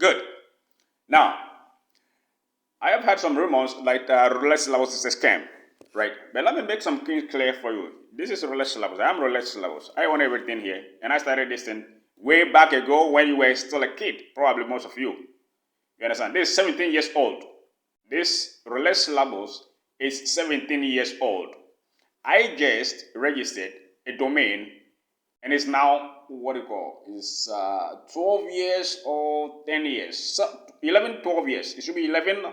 Good. Now, I have had some rumors like Roulette Syllabus is a scam, right? But let me make some things clear for you. This is Roulette Syllabus. I am Roulette Syllabus. I own everything here. And I started this thing way back ago when you were still a kid. Probably most of you. You understand? This is 17 years old. This Roulette Syllabus is 17 years old. I just registered a domain and it's now, what do you call, it's 12 years or 10 years. So 11, 12 years. It should be 11,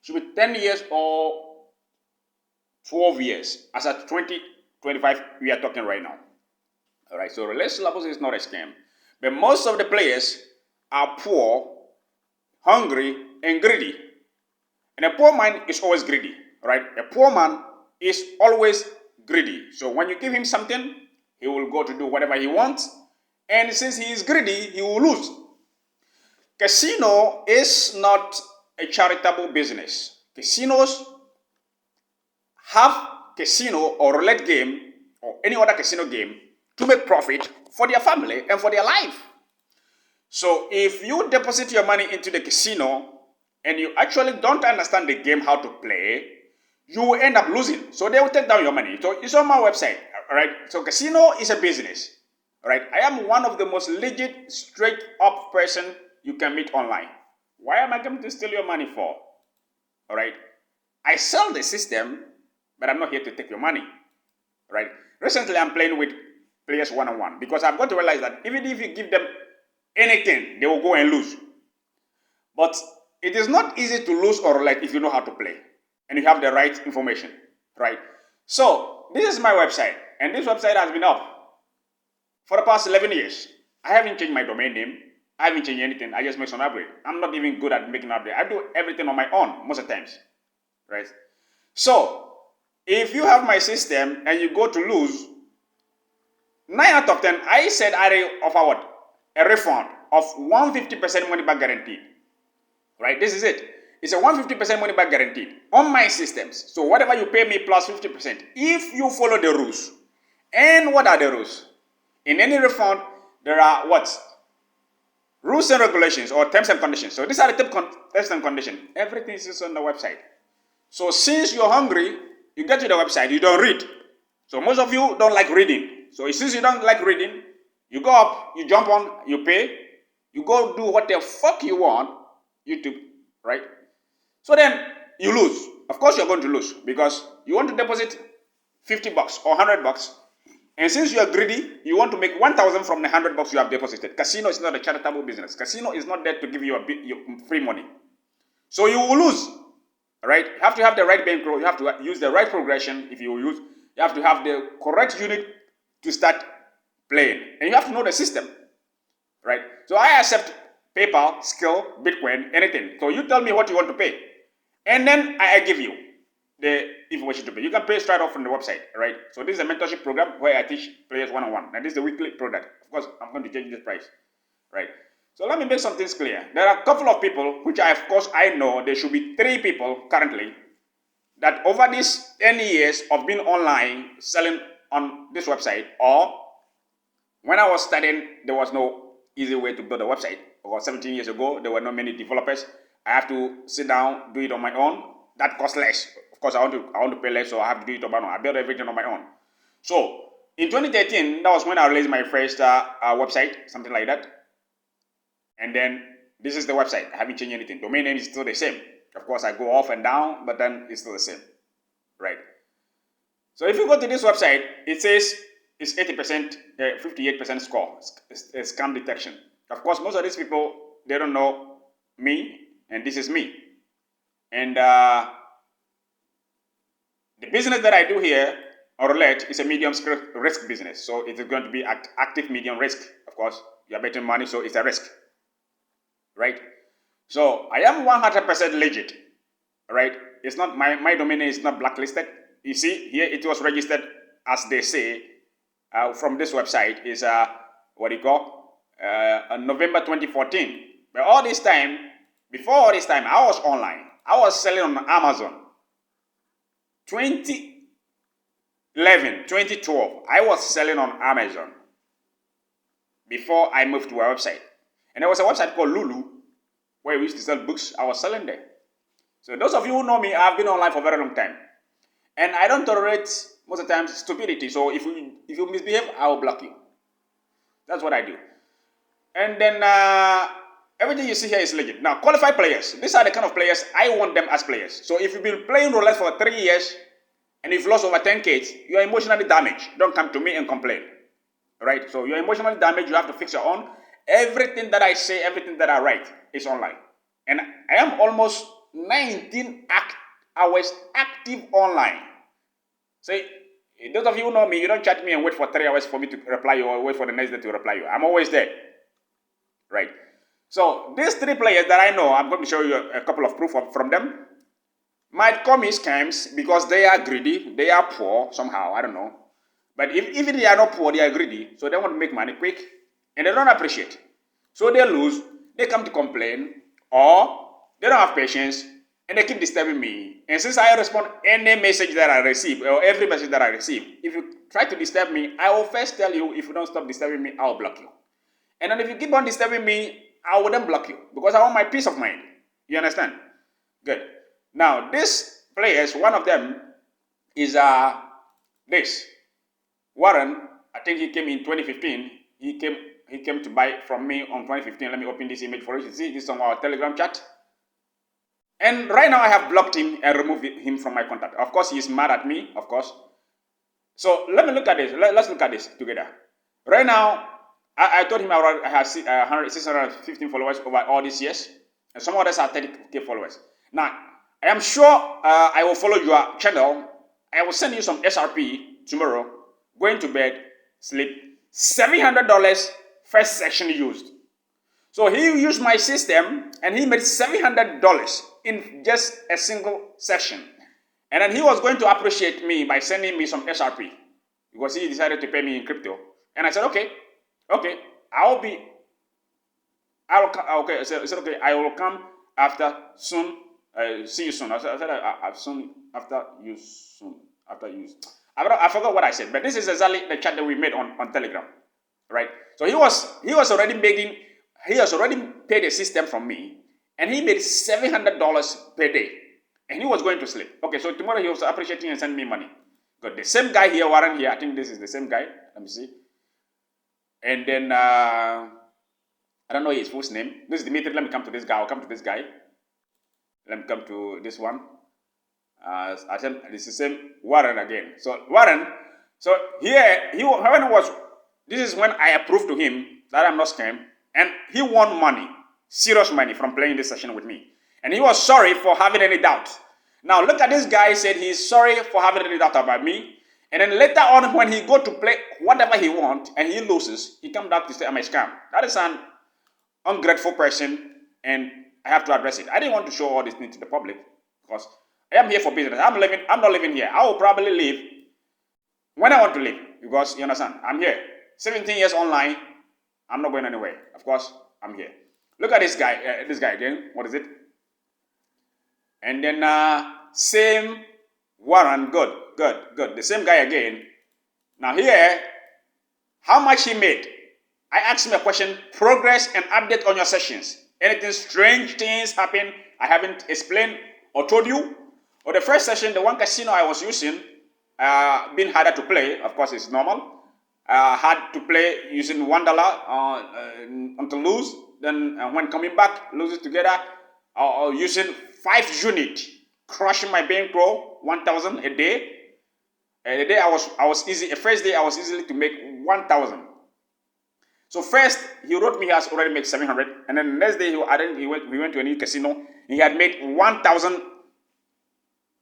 should be 10 years or 12 years. As at 2025, we are talking right now. All right, so Roulette Syllabus is not a scam. But most of the players are poor, hungry, and greedy. And a poor man is always greedy, right? A poor man is always greedy. So when you give him something, he will go to do whatever he wants. And since he is greedy, he will lose. Casino is not a charitable business. Casinos have casino or roulette game or any other casino game to make profit for their family and for their life. So if you deposit your money into the casino and you actually don't understand the game, how to play, you will end up losing. So they will take down your money. So it's on my website, all right? So casino is a business, all right? I am one of the most legit, straight up person you can meet online. Why am I going to steal your money for? All right? I sell the system, but I'm not here to take your money, right? Recently, I'm playing with players one-on-one because I've got to realize that even if you give them anything, they will go and lose. But it is not easy to lose or roulette if you know how to play and you have the right information, right? So this is my website, and this website has been up for the past 11 years. I haven't changed my domain name. I haven't changed anything. I just make some upgrade. I'm not even good at making upgrade. I do everything on my own most of the times, right? So if you have my system and you go to lose, 9 out of 10, I said I offer what? A refund of 150% money back guaranteed. Right? This is it. It's a 150% money back guaranteed on my systems. So whatever you pay me plus 50%, if you follow the rules. And what are the rules? In any refund, there are what? Rules and regulations or terms and conditions. So these are the terms and conditions. Everything is on the website. So since you're hungry, you get to the website, you don't read. So most of you don't like reading. So since you don't like reading, you go up, you jump on, you pay, you go do what the fuck you want, YouTube, right? So then you lose. Of course you're going to lose because you want to deposit 50 bucks or 100 bucks. And since you are greedy, you want to make 1,000 from the 100 bucks you have deposited. Casino is not a charitable business. Casino is not there to give you your free money. So you will lose, right? You have to have the right bankroll. You have to use the right progression. If you have to have the correct unit to start playing. And you have to know the system, right? So I accept PayPal, Skill, Bitcoin, anything. So you tell me what you want to pay. And then I give you the information to pay. You can pay straight off from the website, right? So this is a mentorship program where I teach players one-on-one. And this is the weekly product. Of course, I'm going to change this price, right? So let me make some things clear. There are a couple of people, which I know there should be 3 people currently, that over these 10 years of being online, selling on this website, or when I was studying, there was no easy way to build a website. About 17 years ago, there were not many developers. I have to sit down, do it on my own. That costs less. Of course, I want to pay less, so I have to do it on my own. I built everything on my own. So in 2013, that was when I released my first website, something like that. And then this is the website. I haven't changed anything. Domain name is still the same. Of course, I go off and down, but then it's still the same, right? So if you go to this website, it says it's 80%, 58% score. It's scam detection. Of course, most of these people, they don't know me, and this is me. And the business that I do here, or roulette, is a medium risk business. So it is going to be active medium risk. Of course, you're betting money, so it's a risk, right? So I am 100% legit, right? It's not my domain is not blacklisted. You see, here it was registered, as they say, from this website is November 2014. But all this time, before all this time, I was online. I was selling on Amazon. 2011, 2012, I was selling on Amazon before I moved to a website. And there was a website called Lulu. where we used to sell books, I was selling there. So those of you who know me, I've been online for a very long time. And I don't tolerate, most of the time, stupidity. So if you misbehave, I will block you. That's what I do. And then everything you see here is legit. Now, qualified players. These are the kind of players I want them as players. So if you've been playing roulette for 3 years and you've lost over 10K, you're emotionally damaged. Don't come to me and complain. Right? So you're emotionally damaged. You have to fix your own. Everything that I say, everything that I write is online. And I am almost 19 hours active online. So those of you who know me, you don't chat me and wait for 3 hours for me to reply you or wait for the next day to reply you. I'm always there. Right? So these 3 players that I know, I'm going to show you a couple of proof from them. Might call me scams because they are greedy. They are poor somehow. I don't know. But even they are not poor, they are greedy. So they want to make money quick. And they don't appreciate it. So they lose. They come to complain. Or they don't have patience. And they keep disturbing me. And since I respond any message that I receive, or every message that I receive, if you try to disturb me, I will first tell you, if you don't stop disturbing me, I will block you. And then if you keep on disturbing me, I will then block you. Because I want my peace of mind. You understand? Good. Now, these players, one of them is this. Warren, I think he came in 2015. He came to buy from me on 2015. Let me open this image for you to see. This is on our Telegram chat. And right now I have blocked him and removed him from my contact. Of course, he is mad at me, of course. So let me look at this. Let's look at this together. Right now, I told him I have 615 followers over all these years. And some others are 30K followers. Now, I am sure I will follow your channel. I will send you some SRP tomorrow. Going to bed, sleep. $700 first session used. So he used my system and he made $700 in just a single session. And then he was going to appreciate me by sending me some SRP because he decided to pay me in crypto. And I said, okay, I said, okay, I will come after soon. See you soon. I said soon after you soon. I forgot what I said, but this is exactly the chat that we made on Telegram, right? So he has already paid a system from me, and he made $700 per day, and he was going to sleep. Okay, so tomorrow he was appreciating and sending me money. Good. The same guy here, Warren here. I think this is the same guy. Let me see. And then I don't know his full name. This is Dimitri. Let me come to this guy. I'll come to this guy. Let me come to this one. I said this is the same Warren again. So Warren, so here this is when I approved to him that I'm not scam, and he won money, serious money from playing this session with me, and he was sorry for having any doubt. Now look at this guy, said he's sorry for having any doubt about me, and then later on when he go to play whatever he wants and he loses, he comes back to say I'm a scam. That is an ungrateful person, and I have to address it. I didn't want to show all this thing to the public because I am here for business. I'm not living here. I will probably leave when I want to leave because you understand. I'm here. 17 years online. I'm not going anywhere. Of course, I'm here. Look at this guy. This guy again. What is it? And then same Warren. Good. The same guy again. Now here, how much he made? I asked him a question. Progress and update on your sessions. Anything strange things happen I haven't explained or told you? Or the first session, the one casino I was using, being harder to play, of course it's normal. Had to play using $1 until lose. Then when coming back, lose it together. Using 5 units, crushing my bankroll, 1,000 a day. The day I was easy. The first day I was easily to make 1,000. So first he wrote me he has already made 700, and then the next day we went to a new casino. He had made 1,000.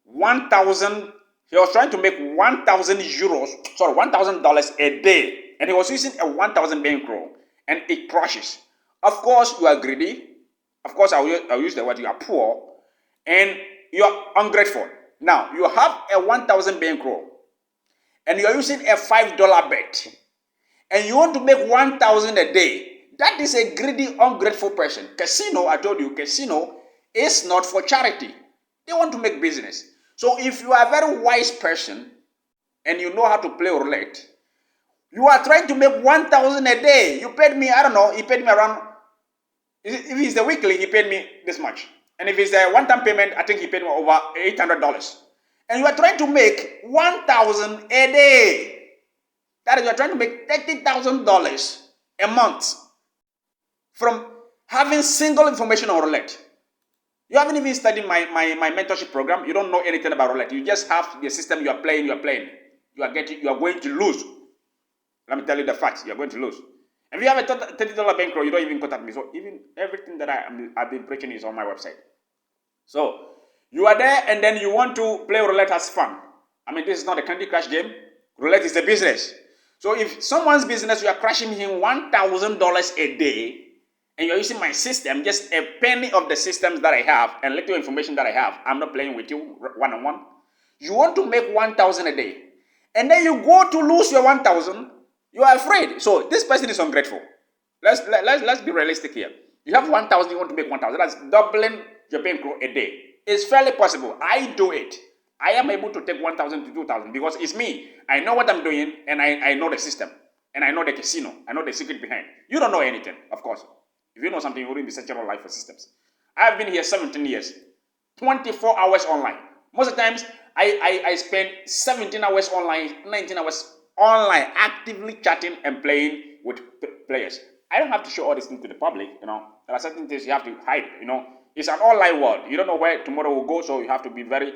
He was trying to make 1,000 euros, sorry, $1,000 a day, and he was using a 1,000 bankroll, and it crashes. Of course, you are greedy. Of course, I'll use the word you are poor, and you are ungrateful. Now you have a 1,000 bankroll, and you are using a $5 bet, and you want to make 1,000 a day. That is a greedy, ungrateful person. Casino, I told you, casino is not for charity. They want to make business. So if you are a very wise person and you know how to play roulette, you are trying to make 1,000 a day. You paid me, I don't know, he paid me around If it's the weekly, he paid me this much. And if it's a one-time payment, I think he paid me over $800. And you are trying to make $1,000 a day. That is, you are trying to make $30,000 a month from having single information on roulette. You haven't even studied my mentorship program. You don't know anything about roulette. You just have the system. You are playing. You are going to lose. Let me tell you the facts. You are going to lose. If you have a $30 bankroll, you don't even contact me. So even everything that I've been preaching is on my website. So you are there, and then you want to play roulette as fun. I mean, this is not a Candy Crush game. Roulette is a business. So if someone's business, you are crashing him $1,000 a day, and you're using my system, just a penny of the systems that I have and little information that I have, I'm not playing with you one-on-one. You want to make $1,000 a day, and then you go to lose your $1,000. You are afraid. So this person is ungrateful. Let's be realistic here. You have 1,000, you want to make 1,000. That's doubling your bankroll a day. It's fairly possible. I do it. I am able to take 1,000 to 2,000 because it's me. I know what I'm doing, and I know the system, and I know the casino. I know the secret behind. You don't know anything, of course. If you know something, you wouldn't be searching on life for systems. I've been here 17 years, 24 hours online. Most of the times, I spend 17 hours online, 19 hours online, actively chatting and playing with players. I don't have to show all these things to the public, There are certain things you have to hide, It's an online world. You don't know where tomorrow will go, so you have to be very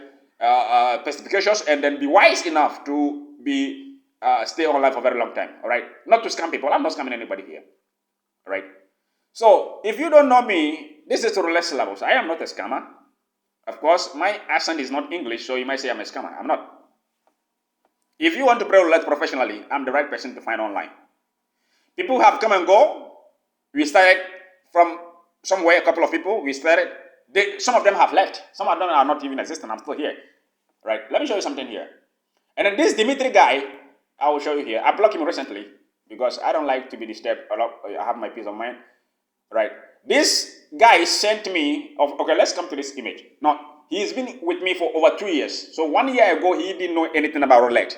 perspicacious and then be wise enough to stay online for a very long time, all right? Not to scam people. I'm not scamming anybody here, all right? So, if you don't know me, this is Roulette Syllabus. I am not a scammer. Of course, my accent is not English, so you might say I'm a scammer. I'm not. If you want to play roulette professionally, I'm the right person to find online. People have come and go. We started from somewhere, a couple of people. We started. Some of them have left. Some of them are not even existing. I'm still here. Right? Let me show you something here. And then this Dimitri guy, I will show you here. I blocked him recently because I don't like to be disturbed. I have my peace of mind. Right? This guy sent me. Okay, let's come to this image. Now, he's been with me for over 2 years. So 1 year ago, he didn't know anything about roulette.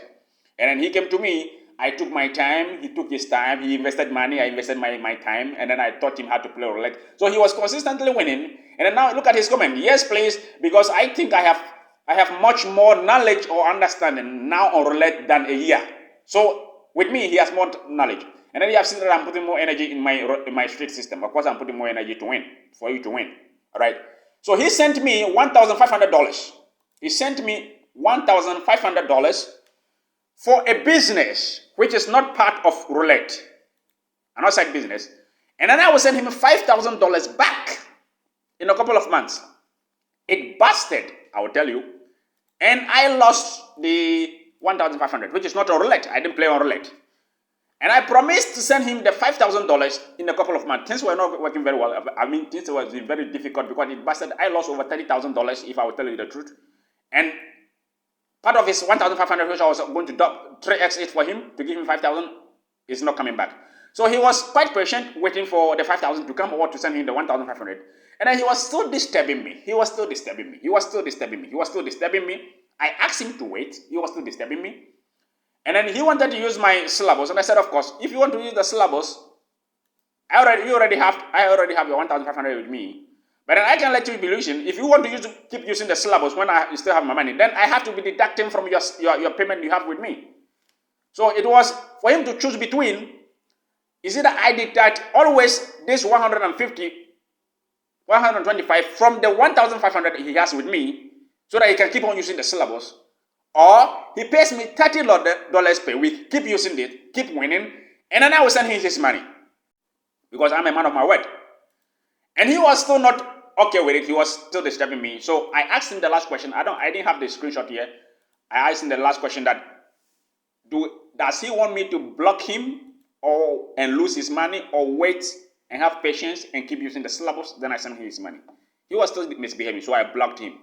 And then he came to me. I took my time. He took his time. He invested money. I invested my time. And then I taught him how to play roulette. So he was consistently winning. And then now look at his comment. Yes, please, because I think I have much more knowledge or understanding now on roulette than a year. So with me, he has more knowledge. And then you have seen that I'm putting more energy in my street system. Of course, I'm putting more energy to win, for you to win. All right. So he sent me $1,500. He sent me $1,500 for a business which is not part of roulette, an outside business. And then I will send him $5,000 back in a couple of months. It busted, I will tell you. And I lost the $1,500, which is not a roulette. I didn't play on roulette. And I promised to send him the $5,000 in a couple of months. Things were not working very well. I mean, things were very difficult because it busted. I lost over $30,000 if I will tell you the truth. And part of his $1,500, which I was going to 3x it for him to give him $5,000, is not coming back. So he was quite patient, waiting for the $5,000 to come or to send him the $1,500. And then he was still disturbing me. He was still disturbing me. I asked him to wait. He was still disturbing me. And then he wanted to use my syllabus. And I said, of course, if you want to use the syllabus, I already have your $1,500 with me. But then I can let you be illusion. If you want to keep using the syllabus when I still have my money, then I have to be deducting from your payment you have with me. So it was for him to choose between. Is it that I deduct always this 150, 125 from the 1,500 he has with me, so that he can keep on using the syllabus, or he pays me $30 per week, keep using it, keep winning, and then I will send him his money because I'm a man of my word. And he was still not okay with it. He was still disturbing me. So I asked him the last question. I didn't have the screenshot here. I asked him the last question that does he want me to block him and lose his money, or wait and have patience and keep using the syllabus? Then I sent him his money. He was still misbehaving, so I blocked him.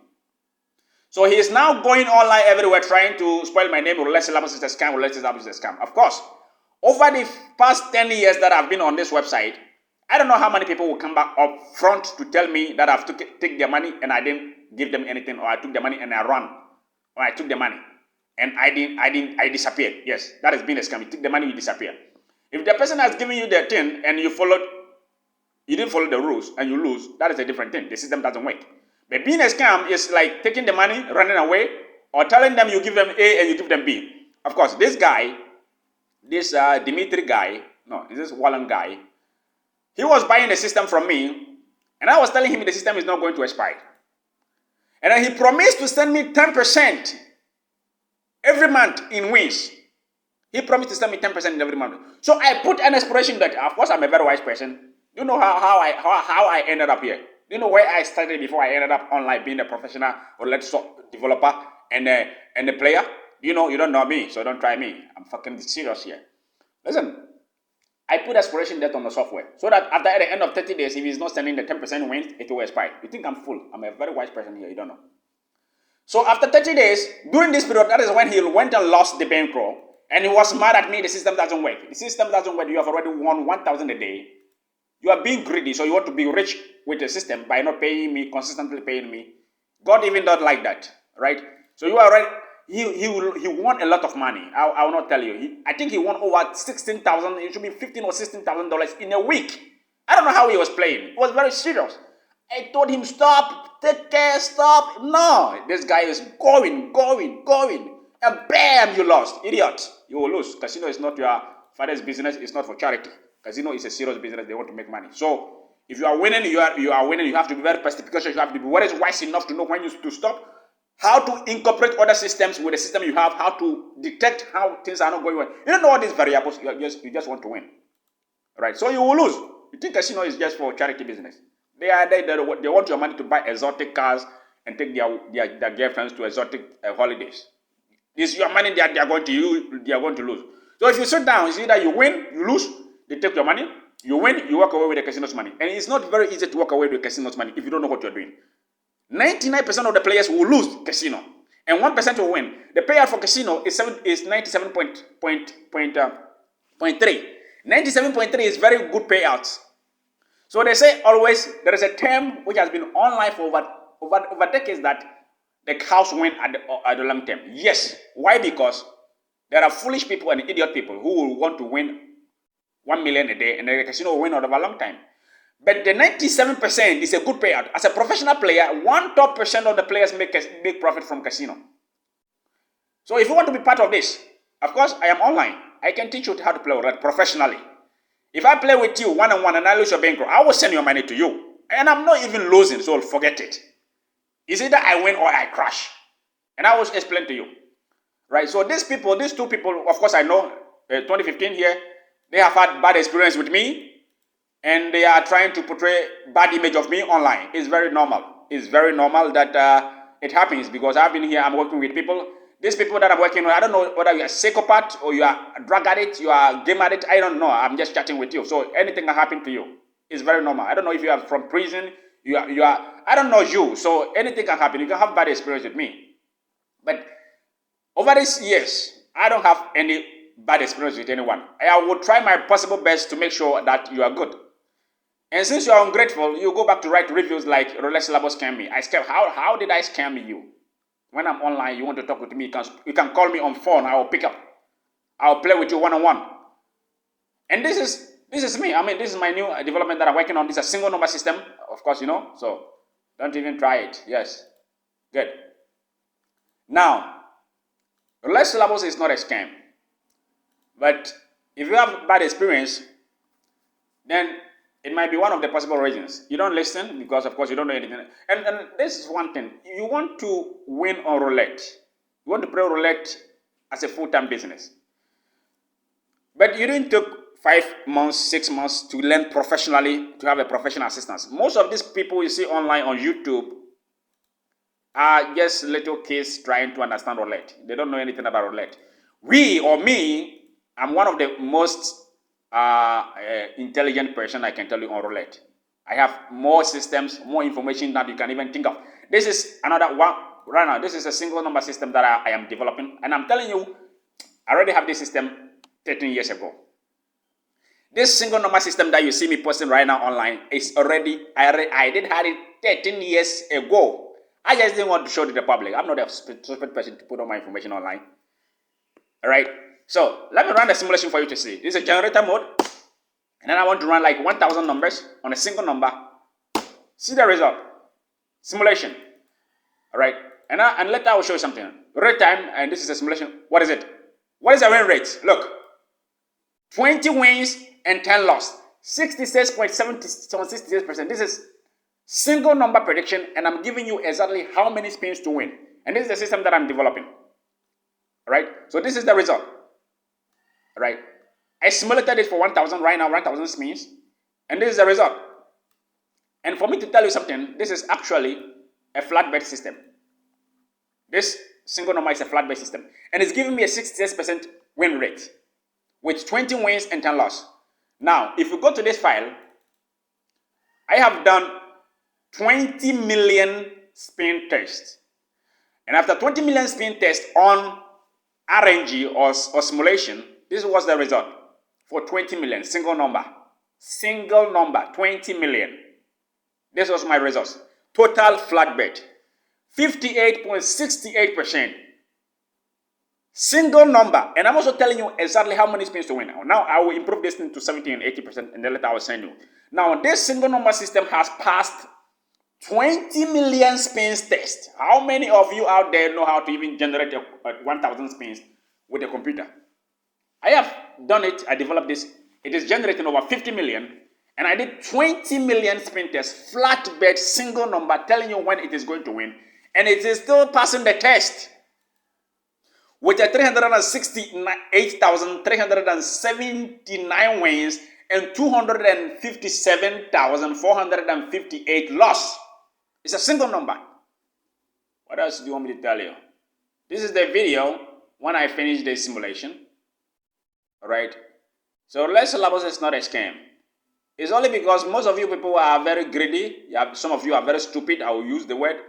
So he is now going online everywhere trying to spoil my name. Roulette Syllabus is a scam. Roulette Syllabus is a scam. Of course, over the past 10 years that I've been on this website, I don't know how many people will come back up front to tell me that I've take their money and I didn't give them anything, or I took their money and I ran, or I took the money and I disappeared. Yes, that has been a scam. You took the money, you disappear. If the person has given you the thing and you followed you didn't follow the rules and you lose, that is a different thing. The system doesn't work. But being a scam is like taking the money, running away, or telling them you give them A and you give them B. Of course, this guy, this Dimitri guy, no, this Wallen guy, he was buying the system from me, and I was telling him the system is not going to expire. And then he promised to send me 10% every month in wins. He promised to send me 10% in every month. So I put an expiration date. Of course, I'm a very wise person. Do you know how I ended up here? Do you know where I started before I ended up online being a professional roulette developer and a player? You don't know me, so don't try me. I'm fucking serious here. Listen, I put expiration date on the software so that at the end of 30 days, if he's not sending the 10% wins, it will expire. You think I'm fool? I'm a very wise person here. You don't know. So after 30 days, during this period, that is when he went and lost the bankroll. And he was mad at me. The system doesn't work. The system doesn't work. You have already won 1,000 a day. You are being greedy, so you want to be rich with the system by not paying me, consistently paying me. God even don't like that, right? So you are right. He won a lot of money. I will not tell you. I think he won over 16,000. It should be $15,000 or $16,000 in a week. I don't know how he was playing. It was very serious. I told him, stop, take care, stop. No, this guy is going. And bam, you lost. Idiot. You will lose. Casino is not your father's business. It's not for charity. Casino is a serious business. They want to make money. So if you are winning, you are winning. You have to be very perspicacious. You have to be very wise enough to know when to stop, how to incorporate other systems with the system you have, how to detect how things are not going well. You don't know all these variables. You just want to win. Right? So you will lose. You think casino is just for charity business. They want your money to buy exotic cars and take their girlfriends to exotic holidays. It's your money that they are going to lose. So if you sit down, you see that you win, you lose, they take your money, you win, you walk away with the casino's money. And it's not very easy to walk away with the casino's money if you don't know what you're doing. 99% of the players will lose casino, and 1% will win. The payout for casino is 97.3. 97.3 is very good payouts. So they say always there is a term which has been online for over decades that the cows win at the long term. Yes. Why? Because there are foolish people and idiot people who will want to win 1 million a day, and the casino will win over a long time. But the 97% is a good payout. As a professional player, 1% of the players make profit from casino. So if you want to be part of this, of course, I am online. I can teach you how to play roulette professionally. If I play with you one-on-one and I lose your bankroll, I will send your money to you. And I'm not even losing, so forget it. It's either I win or I crash. And I will explain to you. Right? So these two people, of course I know, 2015 here, they have had bad experience with me. And they are trying to portray bad image of me online. It's very normal. It's very normal that it happens because I've been here, I'm working with people. These people that I'm working with, I don't know whether you are a psychopath or you are a drug addict, you are a game addict, I don't know. I'm just chatting with you. So anything that happened to you is very normal. I don't know if you are from prison, you are I don't know you. So anything can happen. You can have bad experience with me. But over these years, I don't have any bad experience with anyone. I will try my possible best to make sure that you are good. And since you are ungrateful, you go back to write reviews like Roulette Syllabus scam me. How did I scam you? When I'm online, you want to talk with me, you can call me on phone. I will pick up. I will play with you one-on-one. And this is me. I mean, this is my new development that I'm working on. This is a single number system, of course, So don't even try it. Yes. Good. Now, Roulette Syllabus is not a scam. But if you have bad experience, then it might be one of the possible reasons. You don't listen because, of course, you don't know anything. And this is one thing. You want to win on roulette. You want to play roulette as a full-time business. But you didn't take 5 months, 6 months to learn professionally, to have a professional assistance. Most of these people you see online on YouTube are just little kids trying to understand roulette. They don't know anything about roulette. I'm one of the most intelligent person I can tell you on roulette. I have more systems, more information that you can even think of. This is another one right now. This is a single number system that I am developing, and I'm telling you, I already have this system 13 years ago. This single number system that you see me posting right now online is already, I did have it 13 years ago. I just didn't want to show to the public. I'm not a stupid person to put all my information online. All right. So let me run the simulation for you to see. This is a generator mode. And then I want to run like 1,000 numbers on a single number. See the result. Simulation. All right. And later I will show you something. Real time, and this is a simulation. What is it? What is the win rate? Look. 20 wins and 10 loss. 66.76%. This is single number prediction, and I'm giving you exactly how many spins to win. And this is the system that I'm developing. All right. So this is the result. All right. I simulated it for 1,000 right now, 1,000 spins, and this is the result. And for me to tell you something, this is actually a flat bet system. This single number is a flat bet system, and it's giving me a 66% win rate with 20 wins and 10 loss. Now, if you go to this file, I have done 20 million spin tests. And after 20 million spin tests on RNG or simulation, this was the result for 20 million, single number. Single number, 20 million. This was my results. Total flat bet, 58.68%. Single number. And I'm also telling you exactly how many spins to win. Now I will improve this thing to 70 and 80%, and then later I will send you. Now this single number system has passed 20 million spins test. How many of you out there know how to even generate 1,000 spins with a computer? I have done it. I developed this. It is generating over 50 million. And I did 20 million spin tests, flat bet, single number, telling you when it is going to win. And it is still passing the test. With a 368,379 wins and 257,458 loss. It's a single number. What else do you want me to tell you? This is the video when I finish the simulation. All right. So Roulette Syllabus is not a scam. It's only because most of you people are very greedy. Some of you are very stupid. I will use the word.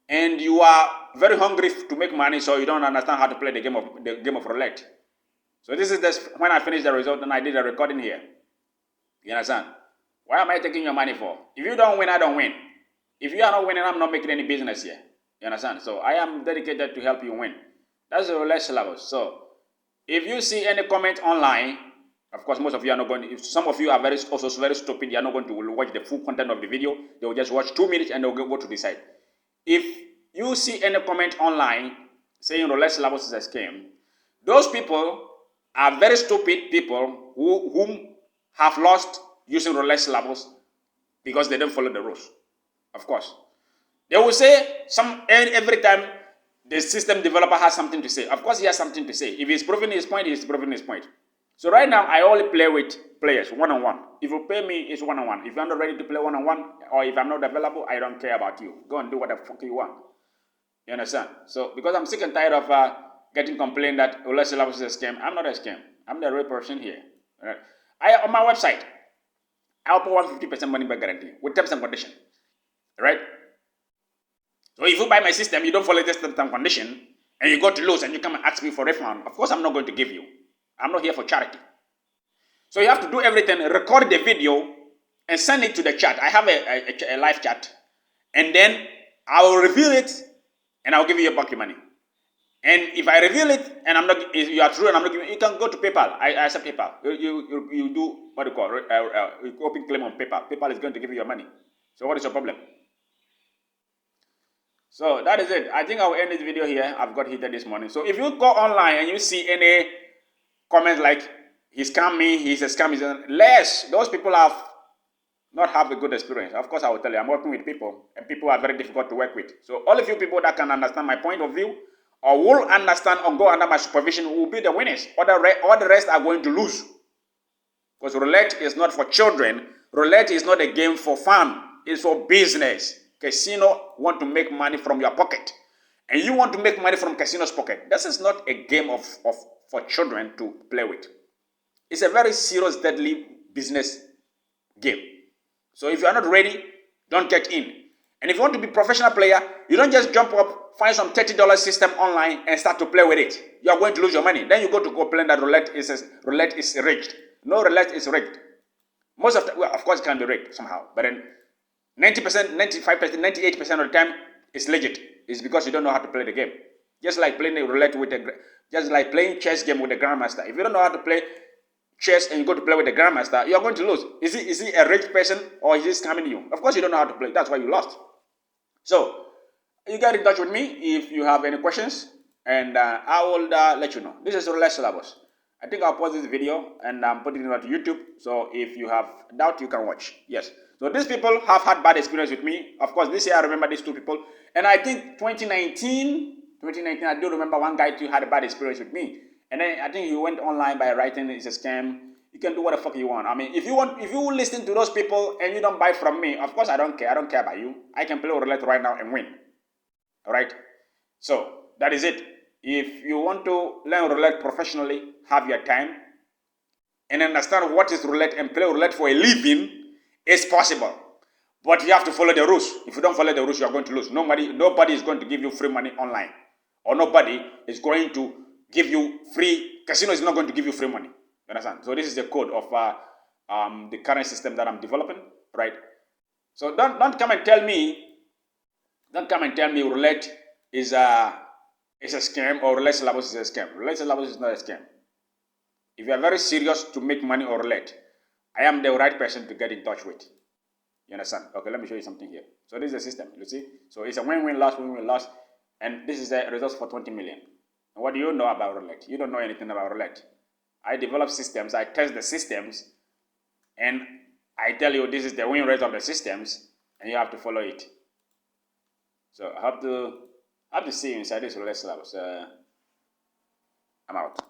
And you are very hungry to make money, so you don't understand how to play the game of roulette. So this is when I finish the result, and I did a recording here. You understand? Why am I taking your money for? If you don't win, I don't win. If you are not winning, I'm not making any business here. You understand? So I am dedicated to help you win. That's the Roulette Syllabus. So if you see any comment online, of course, most of you are not going to. If some of you are also very stupid, you are not going to watch the full content of the video. They will just watch 2 minutes and they will go to the side. If you see any comment online saying Roulette Syllabus is a scam, those people are very stupid people whom have lost using Roulette Syllabus because they don't follow the rules. Of course, they will say every time the system developer has something to say. Of course, he has something to say. If he's proving his point, he's proving his point. So right now, I only play with players one-on-one. If you pay me, it's one-on-one. If you're not ready to play one-on-one, or if I'm not available, I don't care about you. Go and do what the fuck you want. You understand? So because I'm sick and tired of getting complained that Roulette Syllabus is a scam, I'm not a scam. I'm the real person here. Right? On my website, I offer 150% money back guarantee with terms and conditions. Right? So if you buy my system, you don't follow this terms and condition, and you go to lose and you come and ask me for refund, of course I'm not going to give you. I'm not here for charity. So you have to do everything, record the video, and send it to the chat. I have a live chat, and then I will reveal it, and I'll give you back your money. And if I reveal it, and if you are true, and I'm not giving, you can go to PayPal. I accept PayPal. You do what you call open claim on PayPal. PayPal is going to give you your money. So what is your problem? So that is it. I think I will end this video here. I've got heated this morning. So if you go online and you see any comments like he scammed me, he's a scam, those people have not have a good experience. Of course, I will tell you, I'm working with people, and people are very difficult to work with. So all of you people that can understand my point of view, or will understand or go under my supervision, will be the winners. All the rest are going to lose. Because roulette is not for children. Roulette is not a game for fun. It's for business. Casino want to make money from your pocket. And you want to make money from casino's pocket. This is not a game for children to play with. It's a very serious, deadly business game. So if you are not ready, don't get in. And if you want to be a professional player, you don't just jump up, find some $30 system online and start to play with it. You are going to lose your money. Then you go to complain that roulette is rigged. No, roulette is rigged. Most of of course it can be rigged somehow. But then 90%, 95%, 98% of the time, it's legit. It's because you don't know how to play the game. Just like playing roulette just like playing chess game with a grandmaster. If you don't know how to play chess and you go to play with the grandmaster, you are going to lose. Is he a rich person or is he scamming you? Of course, you don't know how to play. That's why you lost. So you get in touch with me if you have any questions, and I will let you know. This is Roulette Syllabus. I think I'll pause this video and put it into YouTube. So if you have doubt, you can watch. Yes. So these people have had bad experience with me. Of course, this year I remember these two people. And I think 2019, I do remember one guy too had a bad experience with me. And then I think he went online by writing it's a scam. You can do what the fuck you want. I mean, if you listen to those people and you don't buy from me, of course I don't care. I don't care about you. I can play roulette right now and win. All right. So that is it. If you want to learn roulette professionally, have your time, and understand what is roulette and play roulette for a living, it's possible. But you have to follow the rules. If you don't follow the rules, you are going to lose. Nobody is going to give you free money online. Or nobody is going to give you free, casino is not going to give you free money. You understand? So this is the code of the current system that I'm developing, right? So don't come and tell me roulette is a scam or roulette syllabus is a scam. Roulette syllabus is not a scam. If you are very serious to make money or roulette, I am the right person to get in touch with. You understand? Okay, let me show you something here. So this is the system, you see? So it's a win-win loss, and this is the results for 20 million. And what do you know about roulette? You don't know anything about roulette. I develop systems, I test the systems, and I tell you this is the win rate of the systems, and you have to follow it. So I have to see you inside this roulette syllabus. I'm out.